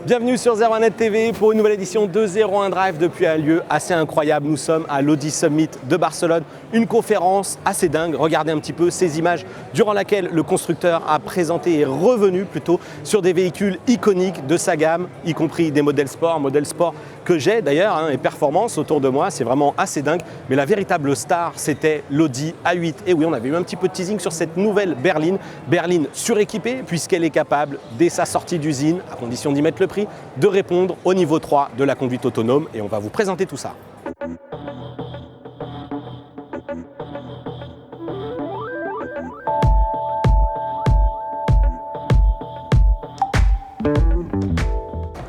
Bienvenue sur 01net TV pour une nouvelle édition de 01 Drive depuis un lieu assez incroyable. Nous sommes à l'Audi Summit de Barcelone, une conférence assez dingue. Regardez un petit peu ces images durant laquelle le constructeur a présenté et revenu plutôt sur des véhicules iconiques de sa gamme, y compris des modèles sport que j'ai d'ailleurs et performance autour de moi. C'est vraiment assez dingue. Mais la véritable star, c'était l'Audi A8. Et oui, on avait eu un petit peu de teasing sur cette nouvelle berline suréquipée puisqu'elle est capable, dès sa sortie d'usine, à condition d'y mettre le prix, de répondre au niveau 3 de la conduite autonome et on va vous présenter tout ça.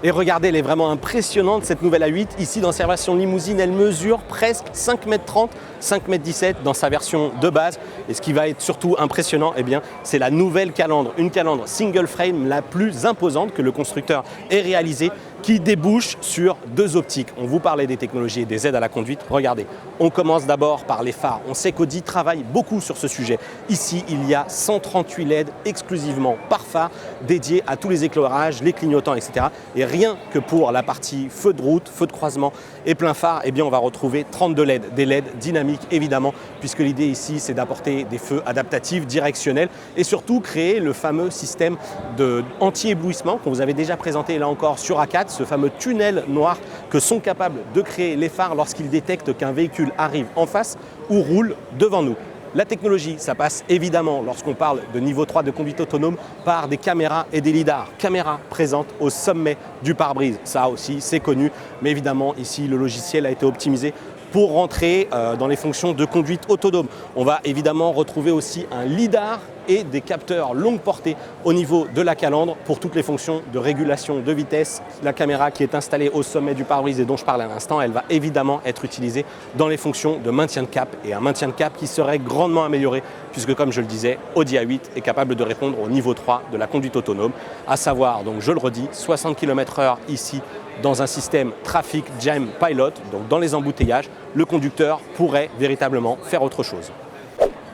Et regardez, elle est vraiment impressionnante cette nouvelle A8. Ici, dans sa version limousine, elle mesure presque 5,30 m, 5,17 m dans sa version de base. Et ce qui va être surtout impressionnant, eh bien, c'est la nouvelle calandre. Une calandre single frame la plus imposante que le constructeur ait réalisée, qui débouche sur deux optiques. On vous parlait des technologies et des aides à la conduite. Regardez, on commence d'abord par les phares. On sait qu'Audi travaille beaucoup sur ce sujet. Ici, il y a 138 LED exclusivement par phare, dédiés à tous les éclairages, les clignotants, etc. Et rien que pour la partie feu de route, feu de croisement et plein phare, eh bien, on va retrouver 32 LED, des LED dynamiques évidemment, puisque l'idée ici, c'est d'apporter des feux adaptatifs, directionnels et surtout créer le fameux système anti-éblouissement qu'on vous avait déjà présenté là encore sur A4, ce fameux tunnel noir que sont capables de créer les phares lorsqu'ils détectent qu'un véhicule arrive en face ou roule devant nous. La technologie, ça passe évidemment, lorsqu'on parle de niveau 3 de conduite autonome, par des caméras et des lidars. Caméras présentes au sommet du pare-brise. Ça aussi, c'est connu. Mais évidemment, ici, le logiciel a été optimisé pour rentrer dans les fonctions de conduite autonome. On va évidemment retrouver aussi un lidar et des capteurs longue portée au niveau de la calandre pour toutes les fonctions de régulation de vitesse. La caméra qui est installée au sommet du pare-brise et dont je parle à l'instant, elle va évidemment être utilisée dans les fonctions de maintien de cap et un maintien de cap qui serait grandement amélioré puisque, comme je le disais, Audi A8 est capable de répondre au niveau 3 de la conduite autonome, à savoir, donc je le redis, 60 km/h ici dans un système Traffic Jam Pilot, donc dans les embouteillages, le conducteur pourrait véritablement faire autre chose.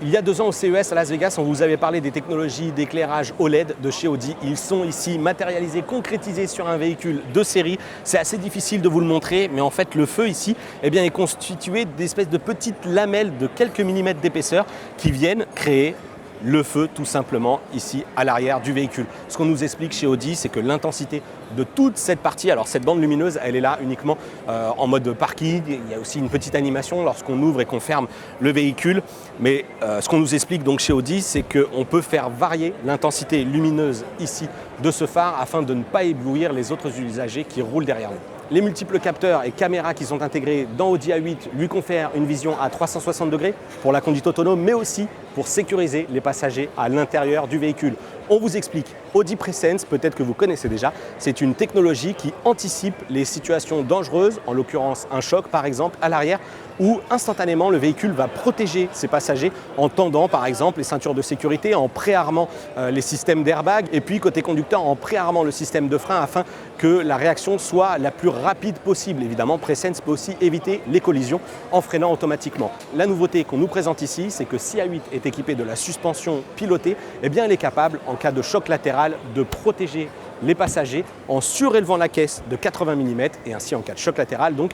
Il y a 2 ans au CES à Las Vegas, on vous avait parlé des technologies d'éclairage OLED de chez Audi. Ils sont ici matérialisés, concrétisés sur un véhicule de série. C'est assez difficile de vous le montrer, mais en fait le feu ici est constitué d'espèces de petites lamelles de quelques millimètres d'épaisseur qui viennent créer le feu tout simplement ici à l'arrière du véhicule. Ce qu'on nous explique chez Audi, c'est que l'intensité de toute cette partie, alors cette bande lumineuse, elle est là uniquement en mode parking. Il y a aussi une petite animation lorsqu'on ouvre et qu'on ferme le véhicule. Mais ce qu'on nous explique donc chez Audi, c'est qu'on peut faire varier l'intensité lumineuse ici de ce phare afin de ne pas éblouir les autres usagers qui roulent derrière nous. Les multiples capteurs et caméras qui sont intégrés dans Audi A8 lui confèrent une vision à 360 degrés pour la conduite autonome, mais aussi pour sécuriser les passagers à l'intérieur du véhicule. On vous explique, Audi Presence, peut-être que vous connaissez déjà, c'est une technologie qui anticipe les situations dangereuses, en l'occurrence un choc par exemple à l'arrière, où instantanément le véhicule va protéger ses passagers en tendant par exemple les ceintures de sécurité, en préarmant les systèmes d'airbag et puis côté conducteur en préarmant le système de frein afin que la réaction soit la plus rapide possible. Évidemment, Presence peut aussi éviter les collisions en freinant automatiquement. La nouveauté qu'on nous présente ici, c'est que si A8 est équipé de la suspension pilotée, elle est capable en cas de choc latéral de protéger les passagers en surélevant la caisse de 80 mm et ainsi en cas de choc latéral, donc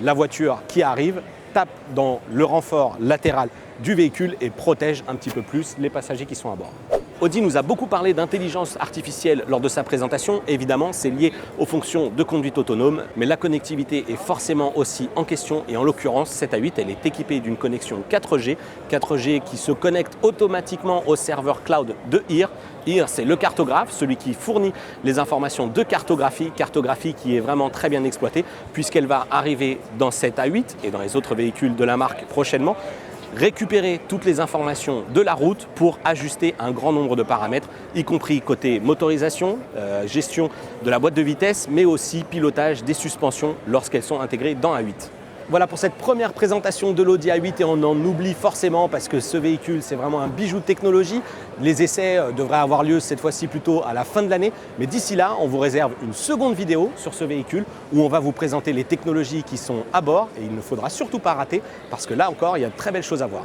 la voiture qui arrive tape dans le renfort latéral du véhicule et protège un petit peu plus les passagers qui sont à bord. Audi nous a beaucoup parlé d'intelligence artificielle lors de sa présentation. Évidemment, c'est lié aux fonctions de conduite autonome, mais la connectivité est forcément aussi en question. Et en l'occurrence, cette A8, elle est équipée d'une connexion 4G qui se connecte automatiquement au serveur cloud de HERE. HERE, c'est le cartographe, celui qui fournit les informations de cartographie qui est vraiment très bien exploitée puisqu'elle va arriver dans cette A8 et dans les autres véhicules de la marque prochainement, récupérer toutes les informations de la route pour ajuster un grand nombre de paramètres, y compris côté motorisation, gestion de la boîte de vitesse, mais aussi pilotage des suspensions lorsqu'elles sont intégrées dans A8. Voilà pour cette première présentation de l'Audi A8 et on en oublie forcément parce que ce véhicule c'est vraiment un bijou de technologie. Les essais devraient avoir lieu cette fois-ci plutôt à la fin de l'année, mais d'ici là on vous réserve une seconde vidéo sur ce véhicule où on va vous présenter les technologies qui sont à bord et il ne faudra surtout pas rater parce que là encore il y a de très belles choses à voir.